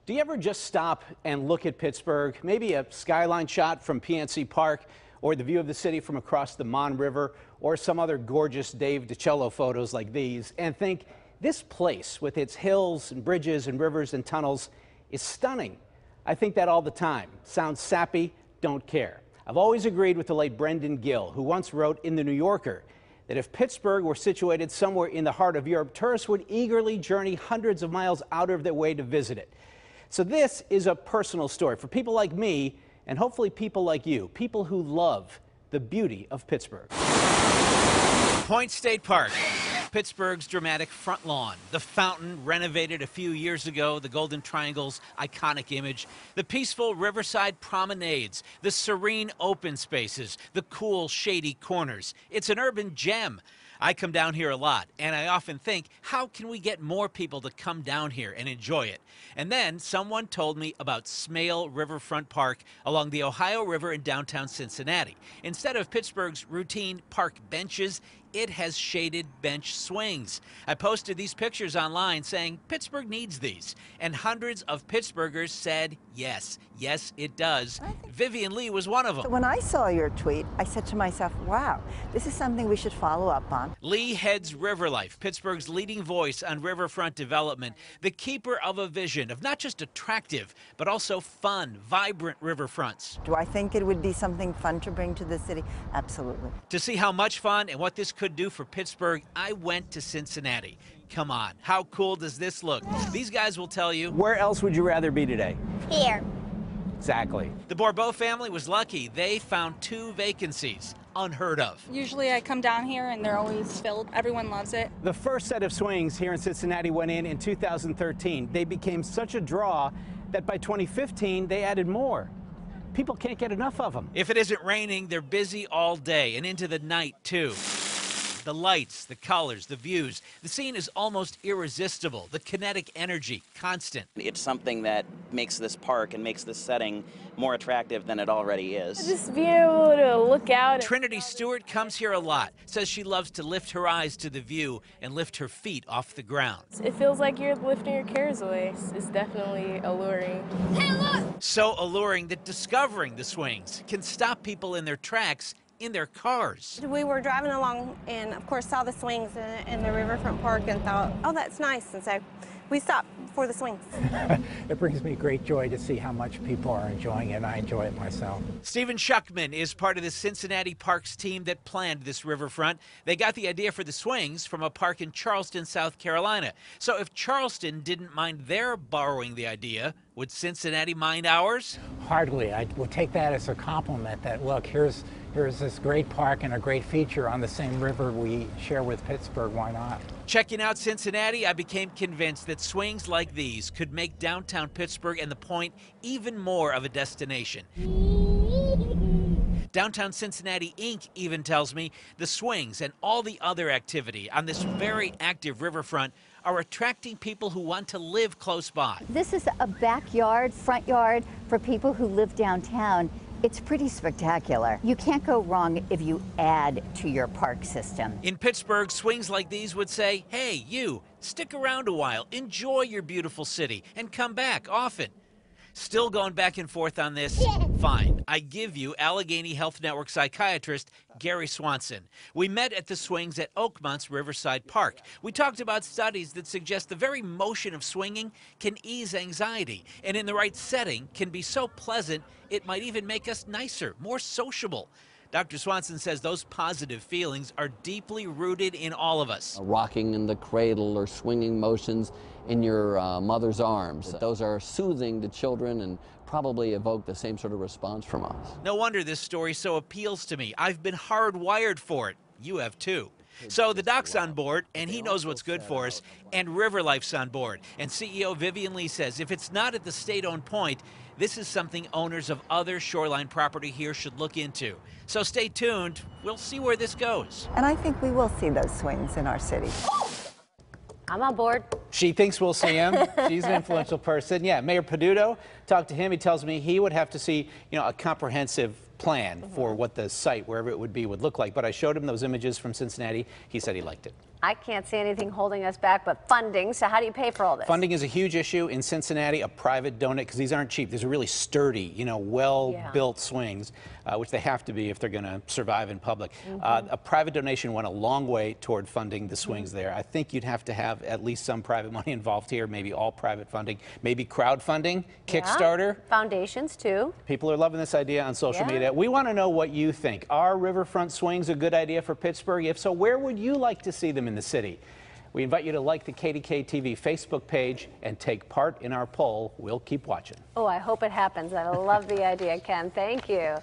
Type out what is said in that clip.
Do you ever just stop and look at Pittsburgh, maybe a skyline shot from PNC Park, or the view of the city from across the Mon River, or some other gorgeous Dave DiCello photos like these, and think, this place with its hills and bridges and rivers and tunnels is stunning? I think that all the time. Sounds sappy, don't care. I've always agreed with the late Brendan Gill, who once wrote in The New Yorker that if Pittsburgh were situated somewhere in the heart of Europe, tourists would eagerly journey hundreds of miles out of their way to visit it. So this is a personal story for people like me, and hopefully people like you, people who love the beauty of Pittsburgh. Point State Park, Pittsburgh's dramatic front lawn. The fountain, renovated a few years ago, the Golden Triangle's iconic image, the peaceful riverside promenades, the serene open spaces, the cool, shady corners. It's an urban gem. I come down here a lot, and I often think, how can we get more people to come down here and enjoy it? And then someone told me about Smale Riverfront Park along the Ohio River in downtown Cincinnati. Instead of Pittsburgh's routine park benches, it has shaded bench swings. I posted these pictures online saying Pittsburgh needs these, and hundreds of Pittsburghers said yes, yes it does. Vivian Lee was one of them. When I saw your tweet, I said to myself, wow, this is something we should follow up on. Lee heads Riverlife, Pittsburgh's leading voice on riverfront development, the keeper of a vision of not just attractive, but also fun, vibrant riverfronts. Do I think it would be something fun to bring to the city? Absolutely. To see how much fun and what this could do for Pittsburgh, I went to Cincinnati. Come on, how cool does this look? These guys will tell you. Where else would you rather be today? Here. Exactly. The Bourbeau family was lucky. They found 2 vacancies. Unheard of. Usually I come down here and they're always filled. Everyone loves it. The first set of swings here in Cincinnati went in 2013. They became such a draw that by 2015 they added more. People can't get enough of them. If it isn't raining, they're busy all day and into the night too. The lights, the colors, the views. The scene is almost irresistible. The kinetic energy, constant. It's something that makes this park and makes this setting more attractive than it already is. Just being able to look out. Trinity Stewart comes here a lot. Says she loves to lift her eyes to the view and lift her feet off the ground. It feels like you're lifting your cares away. It's definitely alluring. Hey, look! So alluring that discovering the swings can stop people in their tracks in their cars. We were driving along and of course saw the swings in the Riverfront Park and thought, oh, that's nice, and so we stopped for the swings. It brings me great joy to see how much people are enjoying it, and I enjoy it myself. Stephen Schuckman is part of the Cincinnati Parks team that planned this riverfront. They got the idea for the swings from a park in Charleston, South Carolina. So if Charleston didn't mind their borrowing the idea, would Cincinnati mind ours? Hardly. I would take that as a compliment that, look, here's this great park and a great feature on the same river we share with Pittsburgh. Why not? Checking out Cincinnati, I became convinced that swings like these could make downtown Pittsburgh and The Point even more of a destination. Downtown Cincinnati Inc. even tells me the swings and all the other activity on this very active riverfront are attracting people who want to live close by. This is a backyard, front yard for people who live downtown. It's pretty spectacular. You can't go wrong if you add to your park system. In Pittsburgh, swings like these would say, hey, you, stick around a while, enjoy your beautiful city, and come back often. Still going back and forth on this? Fine. I give you Allegheny Health Network psychiatrist Gary Swanson. We met at the swings at Oakmont's Riverside Park. We talked about studies that suggest the very motion of swinging can ease anxiety, and in the right setting can be so pleasant it might even make us nicer, more sociable. Dr. Swanson says those positive feelings are deeply rooted in all of us. Rocking in the cradle or swinging motions in your mother's arms. Those are soothing to children and probably evoke the same sort of response from us. No wonder this story so appeals to me. I've been hardwired for it. You have too. So the doc's on board, and he knows what's good for us, and Riverlife's on board. And CEO Vivian Lee says if it's not at the state-owned point, this is something owners of other shoreline property here should look into. So stay tuned. We'll see where this goes. And I think we will see those swings in our city. I'm on board. She thinks we'll see him. She's an influential person. Yeah, Mayor Peduto, talked to him. He tells me he would have to see, a comprehensive plan for what the site, wherever it would be, would look like. But I showed him those images from Cincinnati. He said he liked it. I can't see anything holding us back but funding. So how do you pay for all this? Funding is a huge issue in Cincinnati. A private donate, because these aren't cheap. These are really sturdy, you know, well-built swings, which they have to be if they're going to survive in public. A private donation went a long way toward funding the swings there. I think you'd have to have at least some private money involved here, maybe all private funding, maybe crowdfunding, Kickstarter. Foundations too. People are loving this idea on social media. We want to know what you think. Are riverfront swings a good idea for Pittsburgh? If so, where would you like to see them in the city? We invite you to like the KDKA-TV Facebook page and take part in our poll. We'll keep watching. Oh, I hope it happens. I love the idea, Ken. Thank you.